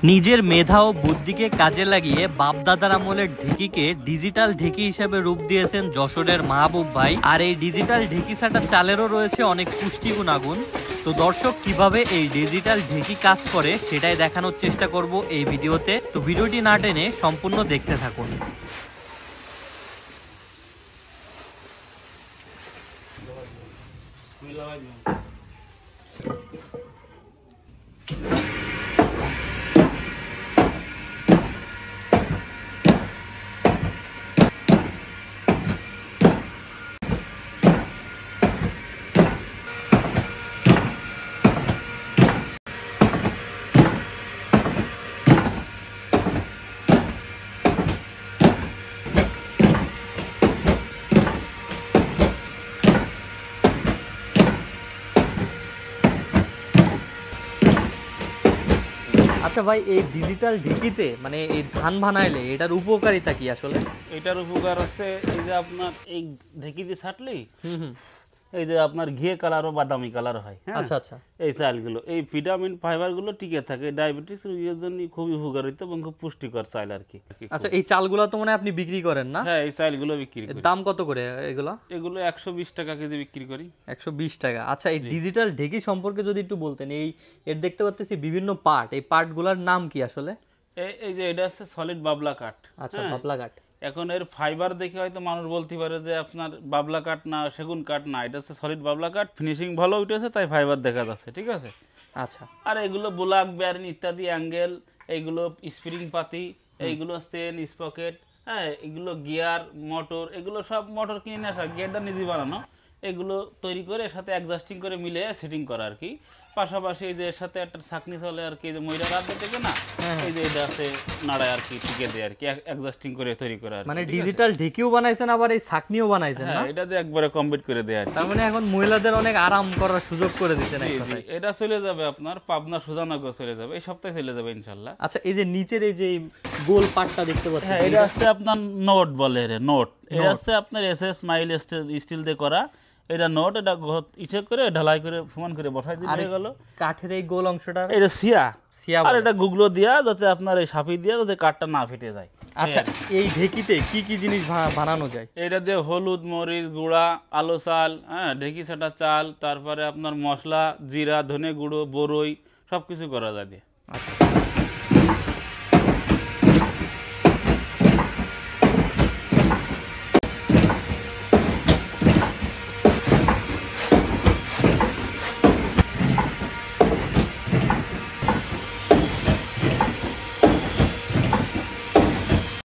নিজের মেধা ও বুদ্ধিকে কাজে লাগিয়ে বাপদাদার আমলের ঢেকিকে ডিজিটাল ঢেকি হিসেবে রূপ দিয়েছেন যশোরের মাহবুব ভাই। আর এই ডিজিটাল ঢেকি ছাটা চালেরও রয়েছে অনেক পুষ্টি গুণাগুণ। তো দর্শক, কিভাবে এই ডিজিটাল ঢেকি কাজ করে সেটাই দেখানোর চেষ্টা করব এই ভিডিওতে। তো ভিডিওটি না টেনে সম্পূর্ণ দেখতে থাকুন। আচ্ছা ভাই, এই ডিজিটাল ঢেকিতে মানে এই ধান ভানাইলে এটার উপকারিতা কি আসলে? এটার উপকার আছে এই যে আপনার এই ঢেকিতে ছাটলেই এই যে আপনার ঘিয়ে কালার ও বাদামি কালার হয়। আচ্ছা আচ্ছা, এই চালগুলো এই ভিটামিন ফাইবারগুলো টিকে থাকে, ডায়াবেটিস রোগীর জন্য খুবই উপকারিত এবং খুব পুষ্টিকর চাল আর কি। আচ্ছা, এই চালগুলো তো মানে আপনি বিক্রি করেন না? হ্যাঁ, এই চালগুলো বিক্রি করি। দাম কত করে এগুলো? এগুলো 120 টাকা কেজি বিক্রি করি। 120 টাকা। আচ্ছা, এই ডিজিটাল ঢেকি সম্পর্কে যদি একটু বলতেন। এর দেখতে পাচ্ছি বিভিন্ন পার্ট, এই পার্টগুলোর নাম কি আসলে? এই যে এটা আছে সলিড বাবলা কাঠ। আচ্ছা, বাবলা কাঠ। এখন এর ফাইবার দেখে হয়তো মানুষ বলতে পারে যে আপনার বাবলা কাঠ না, সেগুন কাঠ না, এটা হচ্ছে সলিড বাবলা কাঠ। ফিনিশিং ভালো উঠেছে তাই ফাইবার দেখা যাচ্ছে, ঠিক আছে। আচ্ছা, আর এগুলো ব্লক বেয়ারিং ইত্যাদি অ্যাঙ্গেল, এইগুলো স্প্রিং পাতি, এইগুলো চেন স্পকেট, হ্যাঁ এগুলো গিয়ার মোটর, এগুলো সব মোটর কিনে নিয়ে আসা, গিয়ারটা নিজে বানানো, এগুলো তৈরি করে এর সাথে অ্যাডজাস্টিং করে মিলে সেটিং করা আর কি। পাশাপাশি এই যে এর সাথে একটা ছাকনি চলে আর কি, যে ময়রা রাত থেকে না, এই যে এটা আছে নাড়ায় আর কি, টিকে দেয় আর কি, অ্যাডজাস্টিং করে তৈরি করা। মানে ডিজিটাল ঢেকিও বানাইছেন আবার এই ছাকনিও বানাইছেন না? হ্যাঁ, এটা দিয়ে একবারে কমপ্লিট করে দেয় আর কি। তার মানে এখন মহিলাদের অনেক আরাম করার সুযোগ করে দিয়েছেন এক কথায়। এটা চলে যাবে আপনার পাবনা সুজানগর চলে যাবে, এই সপ্তাহে চলে যাবে ইনশাআল্লাহ। আচ্ছা, এই যে নিচের এই যে গোল পাটটা দেখতে পাচ্ছেন, হ্যাঁ, এটা আছে আপনার নোট বলে রে, নোট। এটা আছে আপনার এসএস স্মাইল স্টিল দিয়ে করা। এটা নোট, এটা ইচ্ছে করে ঢালাই করে সমান করে বসাই দিলে গেল। কাঠের এই গোল অংশটা এটা সিয়া, আর বলে। এটা গুগলো দিয়া যাতে আপনার এই সাপি দিয়া যাতে কাঠটা না ফেটে যায়। আচ্ছা, এই ঢেকিতে কি কি জিনিস বানানো যায়? এটা দিয়ে হলুদ, মরিচ গুঁড়া, আলো চাল, হ্যাঁ ঢেকি ছাটা চাল, তারপরে আপনার মশলা, জিরা, ধনে গুঁড়ো, বরই, সবকিছু করা যায় দিয়ে। আচ্ছা।